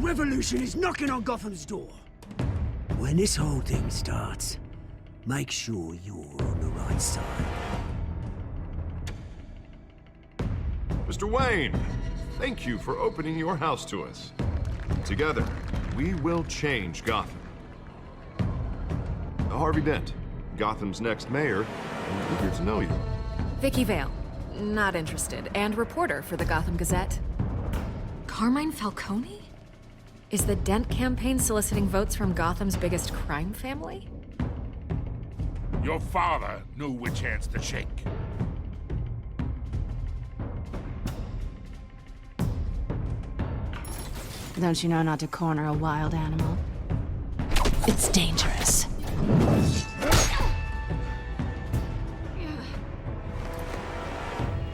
revolution is knocking on Gotham's door. When this whole thing starts, make sure you're on the right side. Mr. Wayne, thank you for opening your house to us. Together, we will change Gotham. Harvey Dent, Gotham's next mayor, and eager to know you. Vicky Vale, not interested, and reporter for the Gotham Gazette. Carmine Falcone? Is the Dent campaign soliciting votes from Gotham's biggest crime family? Your father knew which hands to shake. Don't you know not to corner a wild animal? It's dangerous.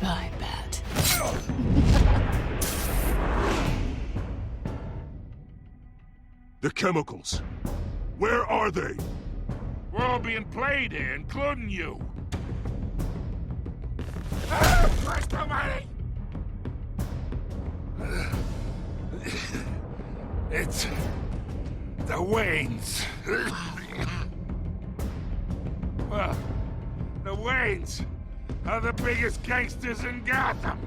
I bet. The chemicals. Where are they? We're all being played here, including you. Christ almighty! It's the Waynes. Well, the Waynes are the biggest gangsters in Gotham.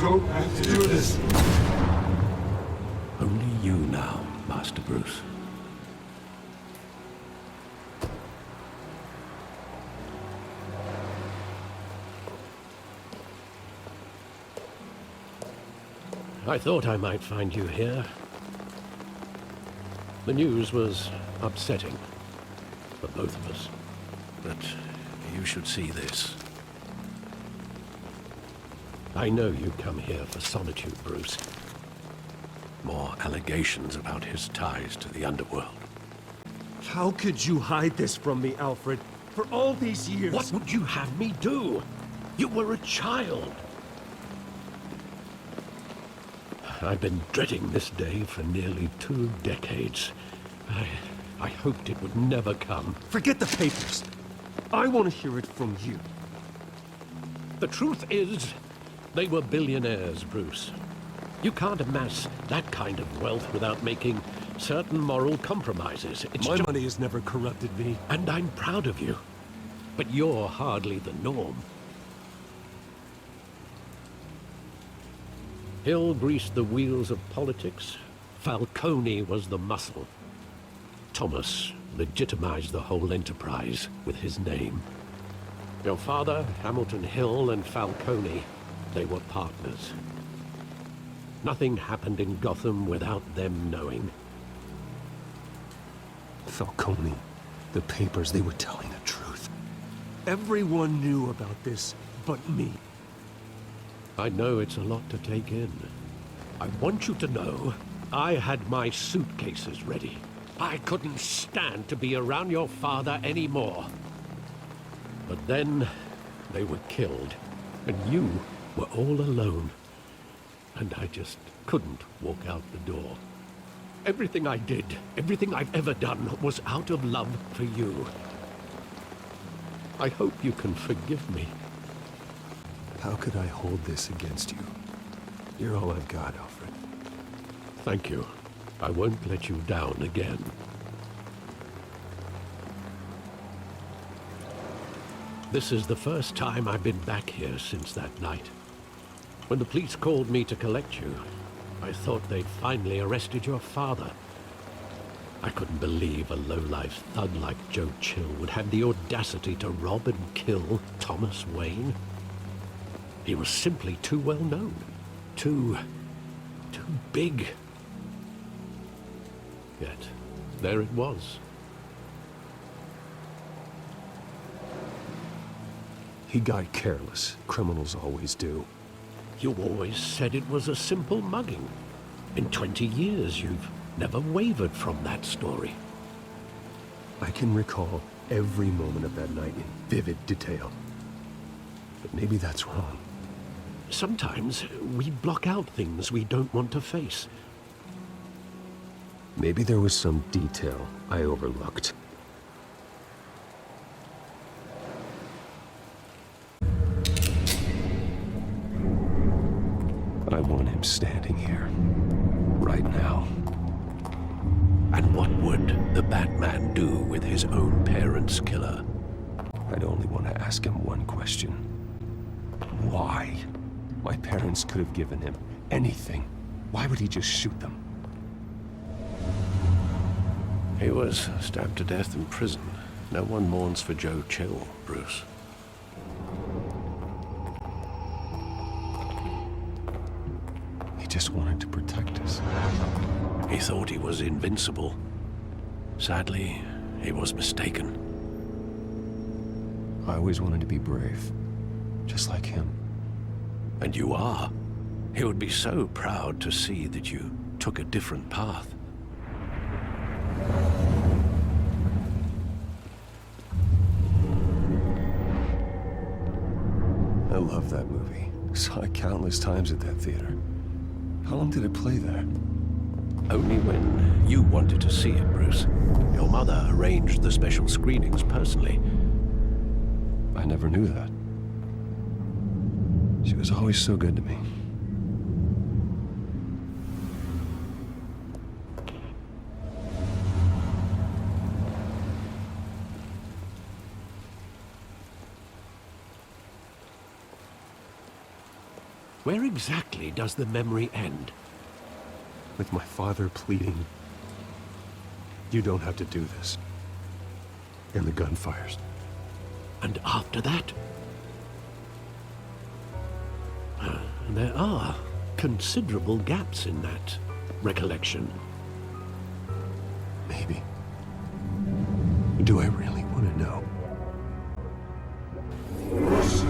Don't have to do this. Only you now, Master Bruce. I thought I might find you here. The news was upsetting for both of us. But you should see this. I know you come here for solitude, Bruce. More allegations about his ties to the underworld. How could you hide this from me, Alfred? For all these years... What would you have me do? You were a child. I've been dreading this day for nearly 2 decades. I hoped it would never come. Forget the papers. I want to hear it from you. The truth is, they were billionaires, Bruce. You can't amass that kind of wealth without making certain moral compromises. My money has never corrupted me. And I'm proud of you. But you're hardly the norm. Hill greased the wheels of politics. Falcone was the muscle. Thomas legitimized the whole enterprise with his name. Your father, Hamilton Hill, and Falcone, they were partners. Nothing happened in Gotham without them knowing. Falcone, the papers, they were telling the truth. Everyone knew about this but me. I know it's a lot to take in. I want you to know, I had my suitcases ready. I couldn't stand to be around your father anymore. But then, they were killed, and you were all alone. And I just couldn't walk out the door. Everything I did, everything I've ever done, was out of love for you. I hope you can forgive me. How could I hold this against you? You're all I've got, Alfred. Thank you. I won't let you down again. This is the first time I've been back here since that night. When the police called me to collect you, I thought they'd finally arrested your father. I couldn't believe a low-life thug like Joe Chill would have the audacity to rob and kill Thomas Wayne. He was simply too well known. Too big. Yet, there it was. He got careless. Criminals always do. You always said it was a simple mugging. In 20 years, you've never wavered from that story. I can recall every moment of that night in vivid detail. But maybe that's wrong. Sometimes we block out things we don't want to face. Maybe there was some detail I overlooked. I want him standing here, right now. And what would the Batman do with his own parents' killer? I'd only want to ask him one question. Why? My parents could have given him anything. Why would he just shoot them? He was stabbed to death in prison. No one mourns for Joe Chill, Bruce. He just wanted to protect us. He thought he was invincible. Sadly, he was mistaken. I always wanted to be brave, just like him. And you are. He would be so proud to see that you took a different path. I love that movie. Saw it countless times at that theater. How long did it play there? Only when you wanted to see it, Bruce. Your mother arranged the special screenings personally. I never knew that. She was always so good to me. Where exactly does the memory end? With my father pleading, "You don't have to do this." And the gun fires. And after that? There are considerable gaps in that recollection. Maybe. Do I really want to know?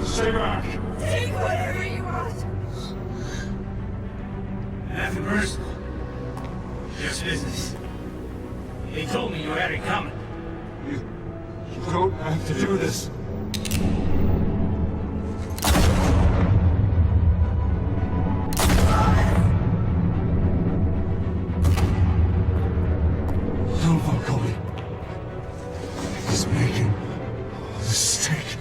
Stay back! Take whatever you want. Nothing personal. Just business. They told me you had it coming. You don't have to do this. No, Falcone. He's making a mistake.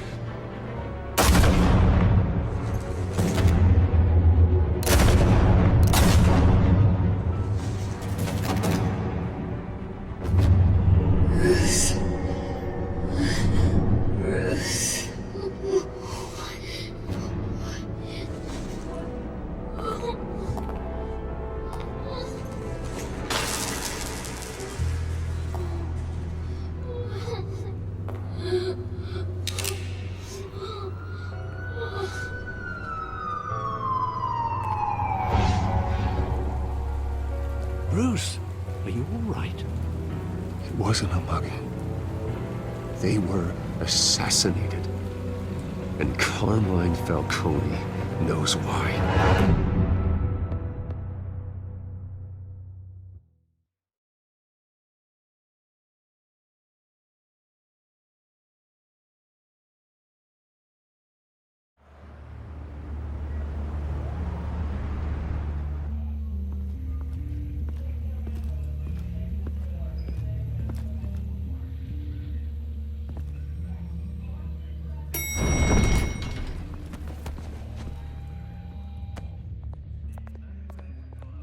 Bruce, are you all right? It wasn't a mugging. They were assassinated. And Carmine Falcone knows why.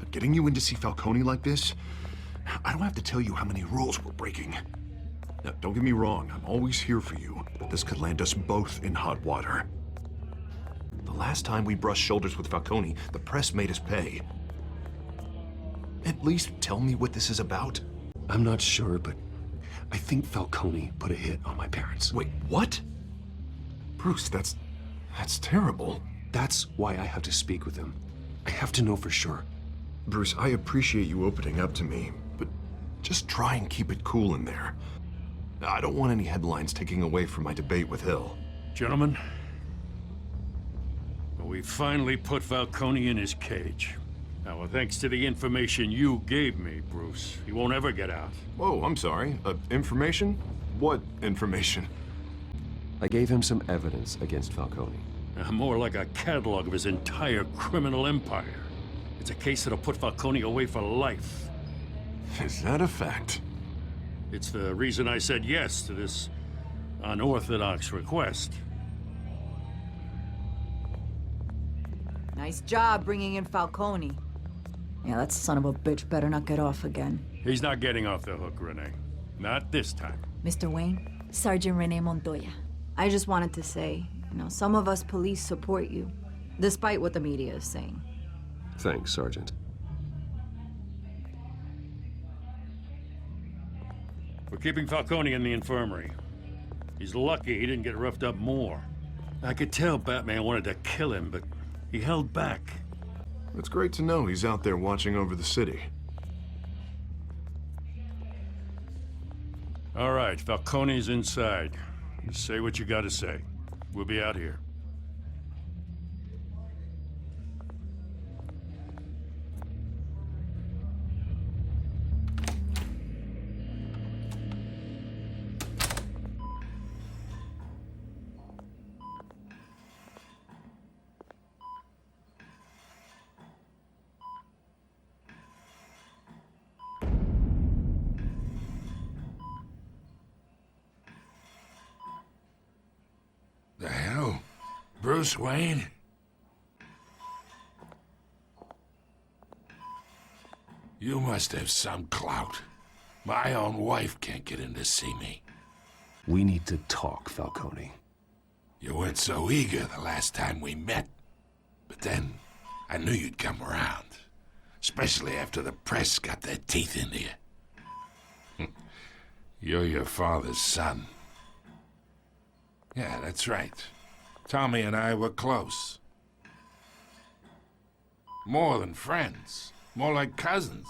Getting you in to see Falcone like this, I don't have to tell you how many rules we're breaking. Now, don't get me wrong, I'm always here for you, but this could land us both in hot water. The last time we brushed shoulders with Falcone, the press made us pay. At least tell me what this is about. I'm not sure, but I think Falcone put a hit on my parents. Wait, what? Bruce, that's terrible. That's why I have to speak with him. I have to know for sure. Bruce, I appreciate you opening up to me, but just try and keep it cool in there. I don't want any headlines taking away from my debate with Hill. Gentlemen, we finally put Falcone in his cage. Now, well, thanks to the information you gave me, Bruce, he won't ever get out. Whoa, I'm sorry. Information? What information? I gave him some evidence against Falcone. More like a catalog of his entire criminal empire. It's a case that'll put Falcone away for life. Is that a fact? It's the reason I said yes to this unorthodox request. Nice job bringing in Falcone. Yeah, that son of a bitch better not get off again. He's not getting off the hook, Renee. Not this time. Mr. Wayne, Sergeant Renee Montoya. I just wanted to say, some of us police support you, despite what the media is saying. Thanks, Sergeant. We're keeping Falcone in the infirmary. He's lucky he didn't get roughed up more. I could tell Batman wanted to kill him, but he held back. It's great to know he's out there watching over the city. All right, Falcone's inside. You say what you gotta say. We'll be out here. The hell? Bruce Wayne? You must have some clout. My own wife can't get in to see me. We need to talk, Falcone. You weren't so eager the last time we met. But then, I knew you'd come around. Especially after the press got their teeth into you. You're your father's son. Yeah, that's right. Tommy and I were close. More than friends. More like cousins.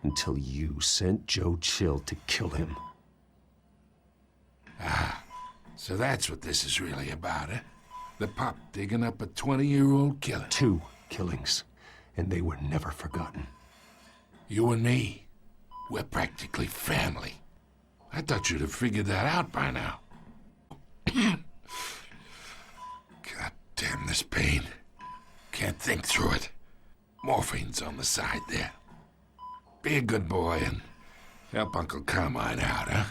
Until you sent Joe Chill to kill him. Ah, so that's what this is really about, eh? The pup digging up a 20-year-old killer. 2 killings, and they were never forgotten. You and me, we're practically family. I thought you'd have figured that out by now. God damn this pain. Can't think through it. Morphine's on the side there. Be a good boy and help Uncle Carmine out, huh?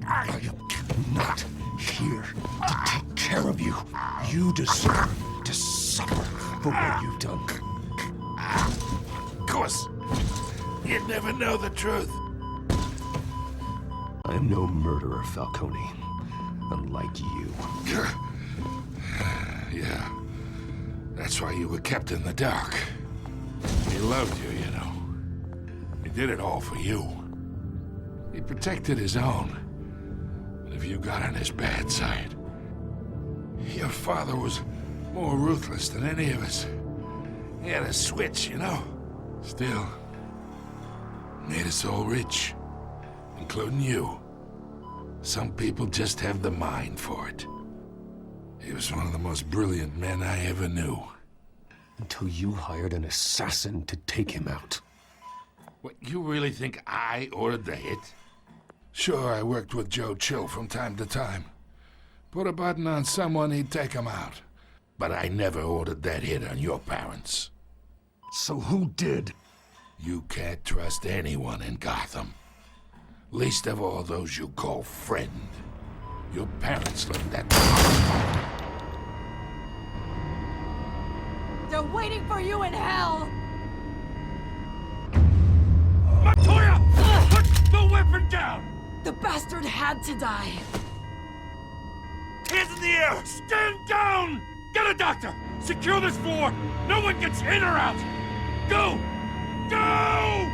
I am not here to take care of you. You deserve to suffer for what you've done. Of course. You'd never know the truth. I am no murderer, Falcone. Unlike you. Yeah. That's why you were kept in the dark. He loved you, you know. He did it all for you. He protected his own. But if you got on his bad side, your father was more ruthless than any of us. He had a switch, you know. Still, made us all rich, including you. Some people just have the mind for it. He was one of the most brilliant men I ever knew. Until you hired an assassin to take him out. What, you really think I ordered the hit? Sure, I worked with Joe Chill from time to time. Put a button on someone, he'd take him out. But I never ordered that hit on your parents. So who did? You can't trust anyone in Gotham. Least of all those you call friend. Your parents looked at me. They're waiting for you in hell! Montoya! Put the weapon down! The bastard had to die. Hands in the air! Stand down! Get a doctor! Secure this floor! No one gets in or out! Go! Go!